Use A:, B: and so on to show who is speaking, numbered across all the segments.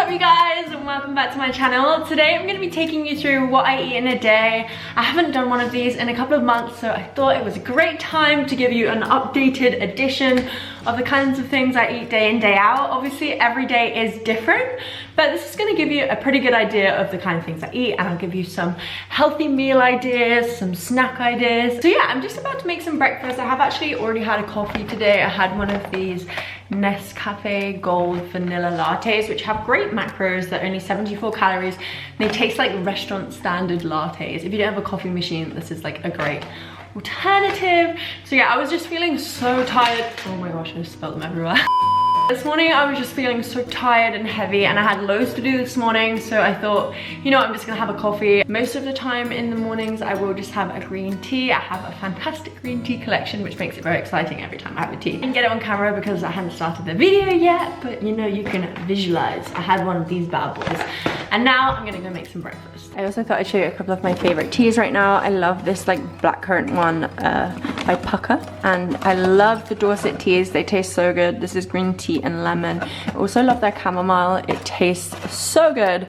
A: up you guys, and welcome back to my channel. Today I'm going to be taking you through what I eat in a day. I haven't done one of these in a couple of months, so I thought it was a great time to give you an updated edition of the kinds of things I eat day in, day out. Obviously every day is different, but this is going to give you a pretty good idea of the kind of things I eat, and I'll give you some healthy meal ideas, some snack ideas. So yeah, I'm just about to make some breakfast. I have actually already had a coffee today. I had one of these Nescafe Gold vanilla lattes, which have great macros. They're only 74 calories. They taste like restaurant standard lattes. If you don't have a coffee machine, this is like a great alternative. So yeah, I was just feeling so tired. Oh my gosh, I just spilled them everywhere. This morning I was just feeling so tired and heavy, and I had loads to do this morning, so I thought, you know, I'm just gonna have a coffee. Most of the time in the mornings I will just have a green tea. I have a fantastic green tea collection, which makes it very exciting every time I have a tea. I didn't get it on camera because I hadn't started the video yet, but you know, you can visualize. I had one of these bad boys, and now I'm gonna go make some breakfast. I also thought I'd show you a couple of my favorite teas right now. I love this like blackcurrant one by Pukka, and I love the Dorset teas. They taste so good. This is green tea and lemon. I also love their chamomile. It tastes so good.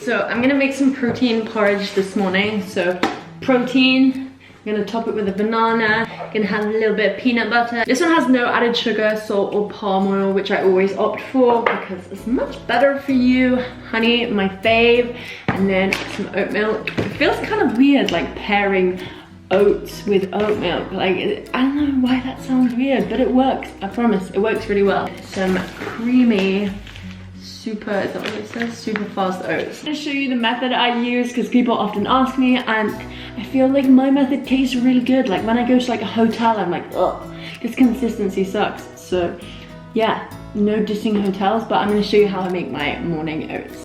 A: So I'm gonna make some protein porridge this morning. So protein, I'm gonna top it with a banana, gonna have a little bit of peanut butter. This one has no added sugar, salt, or palm oil, which I always opt for because it's much better for you. Honey, my fave, and then some oat milk. It feels kind of weird, like pairing oats with oat milk. Like, I don't know why that sounds weird, but it works. I promise, it works really well. Some creamy, super, is that what it says? Super fast oats. I'm gonna show you the method I use because people often ask me, and I feel like my method tastes really good. Like when I go to like a hotel, I'm like, ugh, this consistency sucks. So yeah, no dissing hotels, but I'm gonna show you how I make my morning oats.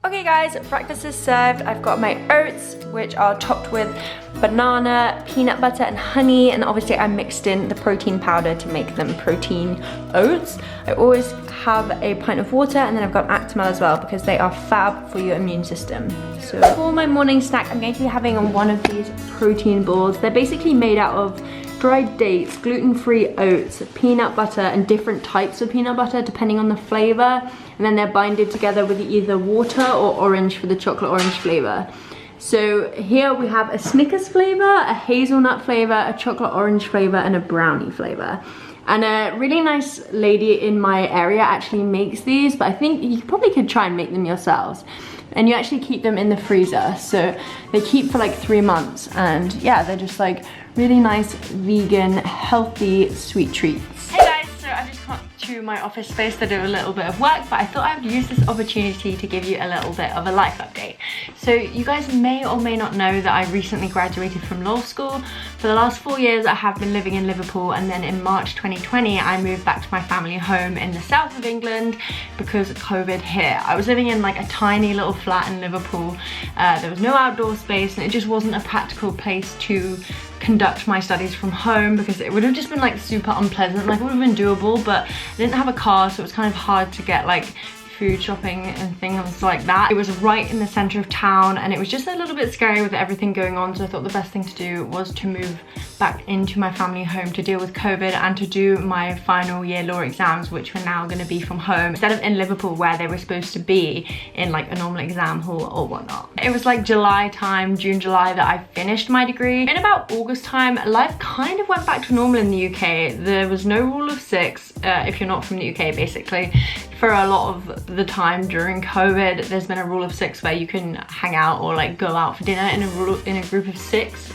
A: Okay guys, breakfast is served. I've got my oats, which are topped with banana, peanut butter, and honey, and obviously I mixed in the protein powder to make them protein oats. I always have a pint of water, and then I've got Actimel as well because they are fab for your immune system. So for my morning snack, I'm going to be having one of these protein balls. They're basically made out of dried dates, gluten-free oats, peanut butter, and different types of peanut butter depending on the flavor, and then they're binded together with either water or orange for the chocolate orange flavor. So here we have a Snickers flavor, a hazelnut flavor, a chocolate orange flavor, and a brownie flavor. And a really nice lady in my area actually makes these, but I think you probably could try and make them yourselves. And you actually keep them in the freezer, so they keep for like 3 months, and yeah, they're just like really nice, vegan, healthy, sweet treats. Hey guys, so I just got to my office space to do a little bit of work, but I thought I would use this opportunity to give you a little bit of a life update. So you guys may or may not know that I recently graduated from law school. For the last 4 years I have been living in Liverpool, and then in March 2020 I moved back to my family home in the south of England because COVID hit. I was living in like a tiny little flat in Liverpool. There was no outdoor space, and it just wasn't a practical place to conduct my studies from home because it would have just been like super unpleasant. Like it would have been doable, but I didn't have a car, so it was kind of hard to get like food shopping and things like that. It was right in the center of town, and it was just a little bit scary with everything going on, so I thought the best thing to do was to move back into my family home to deal with COVID and to do my final year law exams, which were now going to be from home instead of in Liverpool where they were supposed to be in like a normal exam hall or whatnot. It was like July time, June, July, that I finished my degree. In about August time, life kind of went back to normal in the UK. There was no rule of 6 if you're not from the UK, basically. For a lot of the time during COVID, there's been a rule of 6 where you can hang out or like go out for dinner in a group of 6.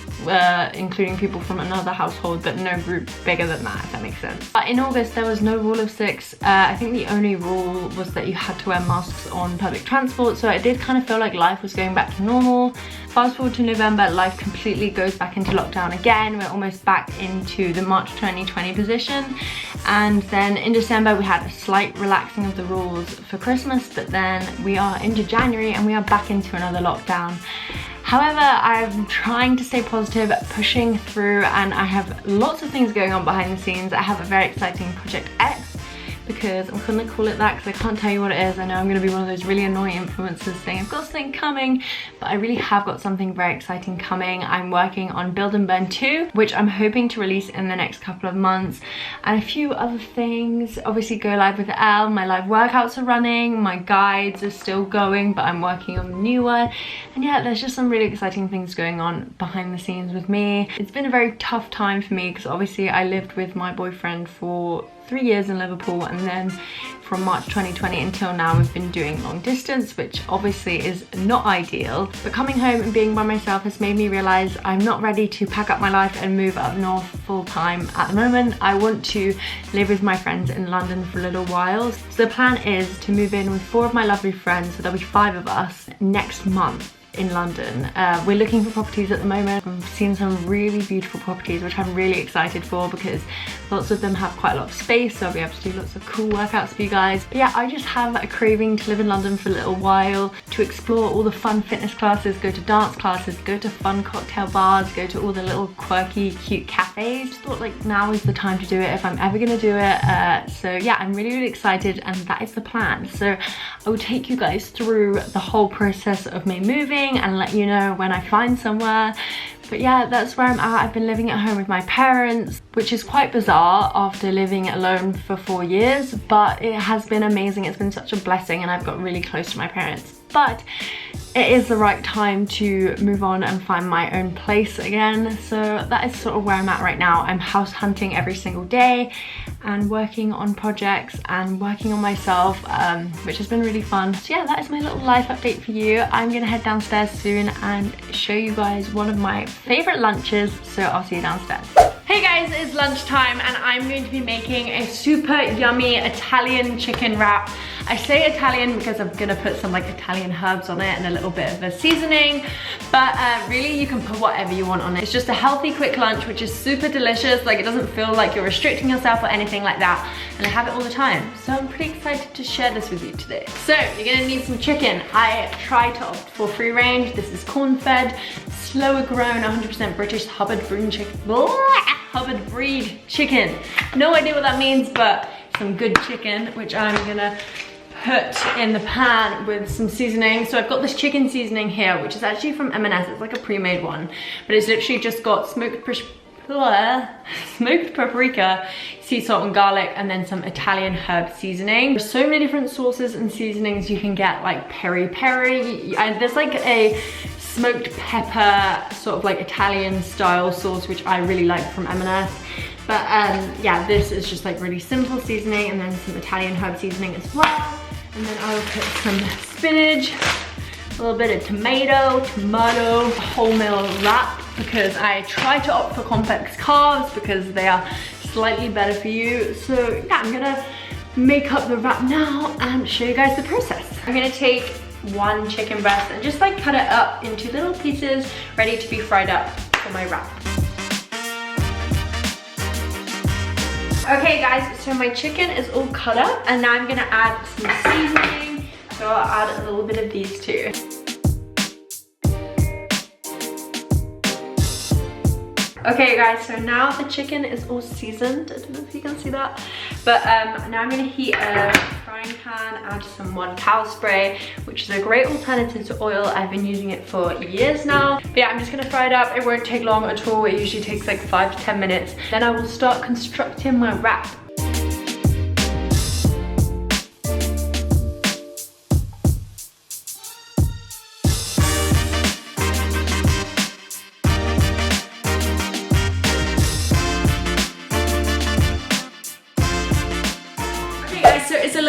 A: including people from another household, but no group bigger than that, if that makes sense. But in August, there was no rule of 6. I think the only rule was that you had to wear masks on public transport, so it did kind of feel like life was going back to normal. Fast forward to November, life completely goes back into lockdown again. We're almost back into the March 2020 position. And then in December, we had a slight relaxing of the rules for Christmas, but then we are into January and we are back into another lockdown. However, I'm trying to stay positive, pushing through, and I have lots of things going on behind the scenes. I have a very exciting Project X, because I'm gonna call it that because I can't tell you what it is. I know I'm gonna be one of those really annoying influencers saying I've got something coming, but I really have got something very exciting coming. I'm working on Build and Burn 2, which I'm hoping to release in the next couple of months, and a few other things. Obviously go live with Elle, my live workouts are running, my guides are still going, but I'm working on the new one. And yeah, there's just some really exciting things going on behind the scenes with me. It's been a very tough time for me because obviously I lived with my boyfriend for 3 years in Liverpool, and then from March 2020 until now we've been doing long distance, which obviously is not ideal. But coming home and being by myself has made me realize I'm not ready to pack up my life and move up north full time at the moment. I want to live with my friends in London for a little while. So the plan is to move in with 4 of my lovely friends, so there'll be 5 of us next month in London. We're looking for properties at the moment. I've seen some really beautiful properties, which I'm really excited for because lots of them have quite a lot of space, so I'll be able to do lots of cool workouts for you guys. But yeah, I just have a craving to live in London for a little while, to explore all the fun fitness classes, go to dance classes, go to fun cocktail bars, go to all the little quirky, cute cafes. Just thought like now is the time to do it if I'm ever gonna do it. So yeah, I'm really, really excited, and that is the plan. So I will take you guys through the whole process of me moving and let you know when I find somewhere. But yeah, that's where I'm at. I've been living at home with my parents, which is quite bizarre after living alone for 4 years, but it has been amazing. It's been such a blessing, and I've got really close to my parents. But it is the right time to move on and find my own place again. So that is sort of where I'm at right now. I'm house hunting every single day and working on projects and working on myself, which has been really fun. So yeah, that is my little life update for you. I'm gonna head downstairs soon and show you guys one of my favorite lunches. So I'll see you downstairs. Hey guys, it's lunchtime and I'm going to be making a super yummy Italian chicken wrap. I say Italian because I'm gonna put some like Italian herbs on it and a little bit of a seasoning, but really you can put whatever you want on it. It's just a healthy quick lunch, which is super delicious. Like, it doesn't feel like you're restricting yourself or anything like that, and I have it all the time. So I'm pretty excited to share this with you today. So you're gonna need some chicken. I try to opt for free range. This is corn-fed, slower grown, 100% British Hubbard breed chicken. Hubbard breed chicken. No idea what that means, but some good chicken, which I'm gonna put in the pan with some seasoning. So I've got this chicken seasoning here, which is actually from M&S. It's like a pre-made one, but it's literally just got smoked paprika, sea salt and garlic, and then some Italian herb seasoning. There's so many different sauces and seasonings you can get, like peri peri. There's like a smoked pepper sort of like Italian style sauce, which I really like from M&S. But yeah, this is just like really simple seasoning, and then some Italian herb seasoning as well. And then I will put some spinach, a little bit of tomato, wholemeal wrap, because I try to opt for complex carbs because they are slightly better for you. So yeah, I'm gonna make up the wrap now and show you guys the process. I'm gonna take 1 chicken breast and just like cut it up into little pieces ready to be fried up for my wrap. Okay guys, so my chicken is all cut up, and now I'm gonna add some seasoning. So I'll add a little bit of these too. Okay guys, so now the chicken is all seasoned. I don't know if you can see that. But now I'm gonna heat a frying pan, add some 1 cow spray, which is a great alternative to oil. I've been using it for years now. But yeah, I'm just gonna fry it up. It won't take long at all. It usually takes like 5 to 10 minutes. Then I will start constructing my wrap.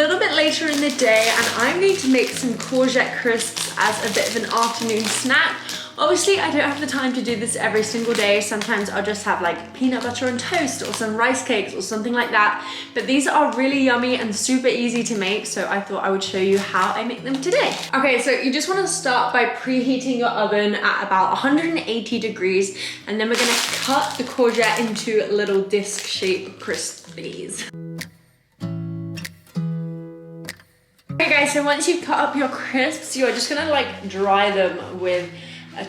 A: little bit later in the day and I'm going to make some courgette crisps as a bit of an afternoon snack. Obviously, I don't have the time to do this every single day. Sometimes I'll just have like peanut butter and toast or some rice cakes or something like that. But these are really yummy and super easy to make, so I thought I would show you how I make them today. Okay, so you just want to start by preheating your oven at about 180 degrees, and then we're going to cut the courgette into little disc-shaped crispies. Okay guys, so once you've cut up your crisps, you're just gonna like dry them with a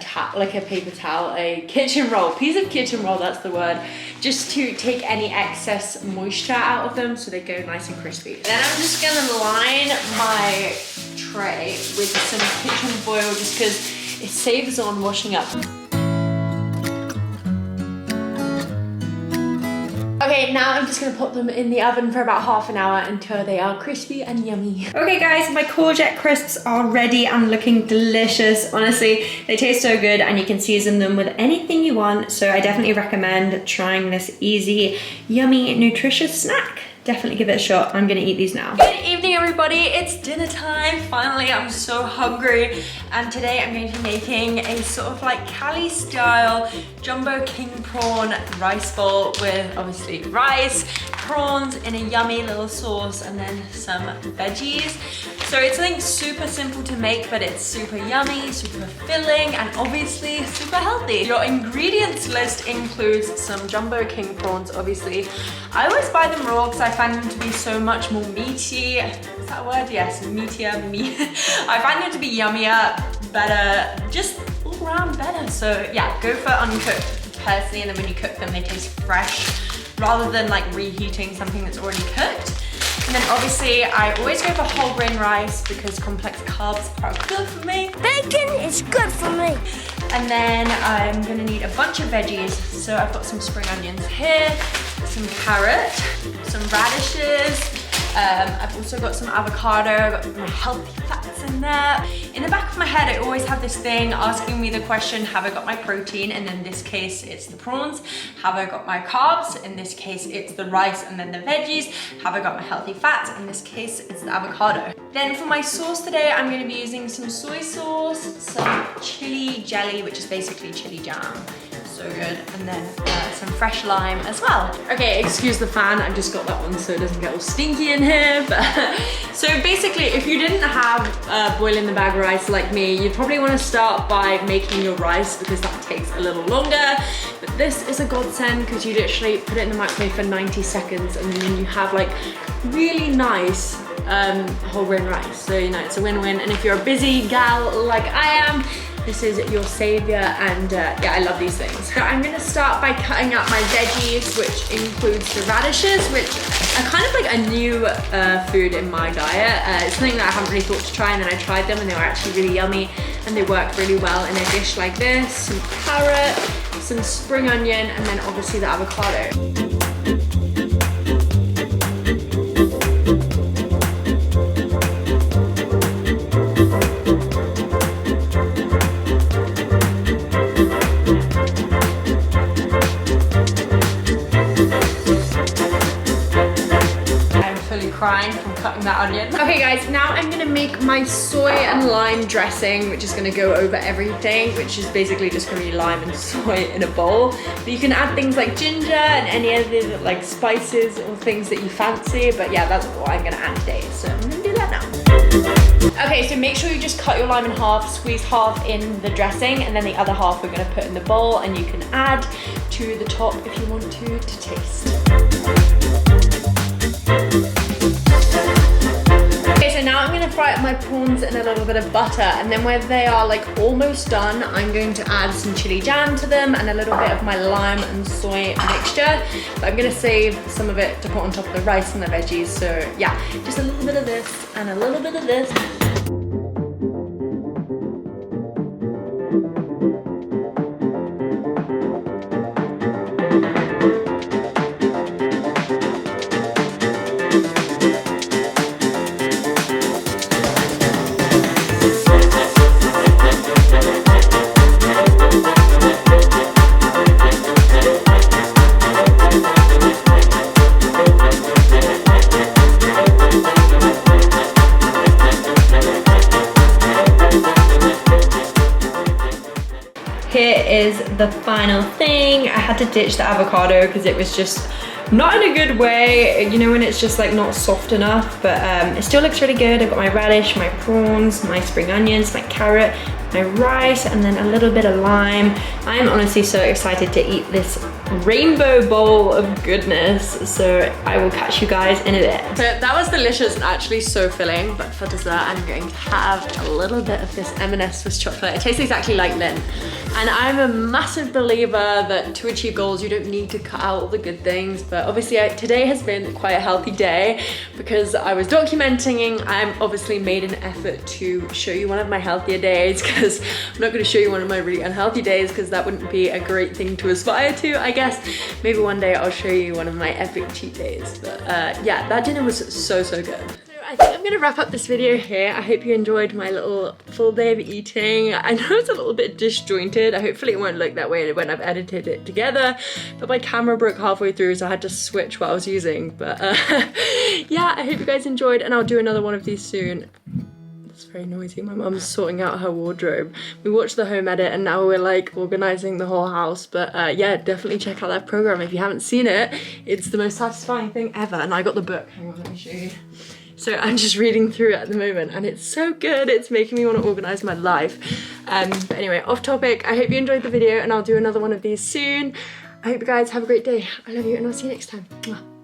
A: paper towel, a kitchen roll, piece of kitchen roll, that's the word, just to take any excess moisture out of them so they go nice and crispy. Then I'm just gonna line my tray with some kitchen foil just because it saves on washing up. Okay, now I'm just gonna put them in the oven for about half an hour until they are crispy and yummy. Okay guys, my courgette crisps are ready and looking delicious. Honestly, they taste so good and you can season them with anything you want. So I definitely recommend trying this easy, yummy, nutritious snack. Definitely give it a shot. I'm gonna eat these now. Good evening everybody, it's dinner time. Finally, I'm so hungry. And today I'm going to be making a sort of like Cali style jumbo king prawn rice bowl with obviously rice, prawns in a yummy little sauce, and then some veggies. So it's something super simple to make, but it's super yummy, super filling, and obviously super healthy. Your ingredients list includes some jumbo king prawns, obviously. I always buy them raw because I find them to be so much more meaty. Is that a word? Yes, meatier, I find them to be yummier, better, just all around better. So yeah, go for uncooked personally, and then when you cook them, they taste fresh rather than like reheating something that's already cooked. And then obviously I always go for whole grain rice because complex carbs are good for me.
B: Bacon is good for me.
A: And then I'm gonna need a bunch of veggies. So I've got some spring onions here, some carrot, some radishes. I've also got some avocado, I've got my healthy fats in there. In the back of my head, I always have this thing asking me the question, have I got my protein? And in this case, it's the prawns. Have I got my carbs? In this case, it's the rice and then the veggies. Have I got my healthy fats? In this case, it's the avocado. Then for my sauce today, I'm gonna be using some soy sauce, some chili jelly, which is basically chili jam. So good. And then some fresh lime as well. Okay, excuse the fan, I've just got that one so it doesn't get all stinky in here. But so basically, if you didn't have boil in the bag rice like me, you'd probably want to start by making your rice because that takes a little longer. But this is a godsend because you literally put it in the microwave for 90 seconds and then you have like really nice whole grain rice. So you know, it's a win-win. And if you're a busy gal like I am, this is your savior, and yeah, I love these things. So I'm gonna start by cutting up my veggies, which includes the radishes, which are kind of like a new food in my diet. It's something that I haven't really thought to try, and then I tried them and they were actually really yummy and they work really well in a dish like this. Some carrot, some spring onion, and then obviously the avocado. Crying from cutting that onion. Okay guys, now I'm gonna make my soy and lime dressing, which is gonna go over everything, which is basically just gonna be lime and soy in a bowl. But you can add things like ginger and any other like spices or things that you fancy, but yeah, that's what I'm gonna add today. So I'm gonna do that now. Okay, so make sure you just cut your lime in half, squeeze half in the dressing, and then the other half we're gonna put in the bowl, and you can add to the top if you want to taste. So now I'm gonna fry up my prawns in a little bit of butter, and then when they are like almost done, I'm going to add some chili jam to them and a little bit of my lime and soy mixture. But I'm gonna save some of it to put on top of the rice and the veggies. So yeah, just a little bit of this and a little bit of this. the final thing. I had to ditch the avocado because it was just not in a good way, you know, when it's just like not soft enough, but it still looks really good. I've got my radish, my prawns, my spring onions, my carrot, my rice, and then a little bit of lime. I'm honestly so excited to eat this rainbow bowl of goodness, so I will catch you guys in a bit. So that was delicious and actually so filling, but for dessert I'm going to have a little bit of this M&S Swiss chocolate. It tastes exactly like Lindt, and I'm a massive believer that to achieve goals you don't need to cut out all the good things, but obviously today has been quite a healthy day because I was documenting. I'm obviously made an effort to show you one of my healthier days, because I'm not going to show you one of my really unhealthy days because that wouldn't be a great thing to aspire to, I guess. Maybe one day I'll show you one of my epic cheat days, but yeah, that dinner was so good. I think I'm gonna wrap up this video here. I hope you enjoyed my little full day of eating. I know it's a little bit disjointed. Hopefully it won't look that way when I've edited it together, but my camera broke halfway through, so I had to switch what I was using. But yeah, I hope you guys enjoyed, and I'll do another one of these soon. It's very noisy. My mum's sorting out her wardrobe. We watched the home edit and now we're like organizing the whole house, but yeah, definitely check out that program if you haven't seen it. It's the most satisfying thing ever. And I got the book. Hang on, let me show you. So I'm just reading through it at the moment and it's so good. It's making me want to organize my life. But anyway, off topic. I hope you enjoyed the video and I'll do another one of these soon. I hope you guys have a great day. I love you and I'll see you next time. Mwah.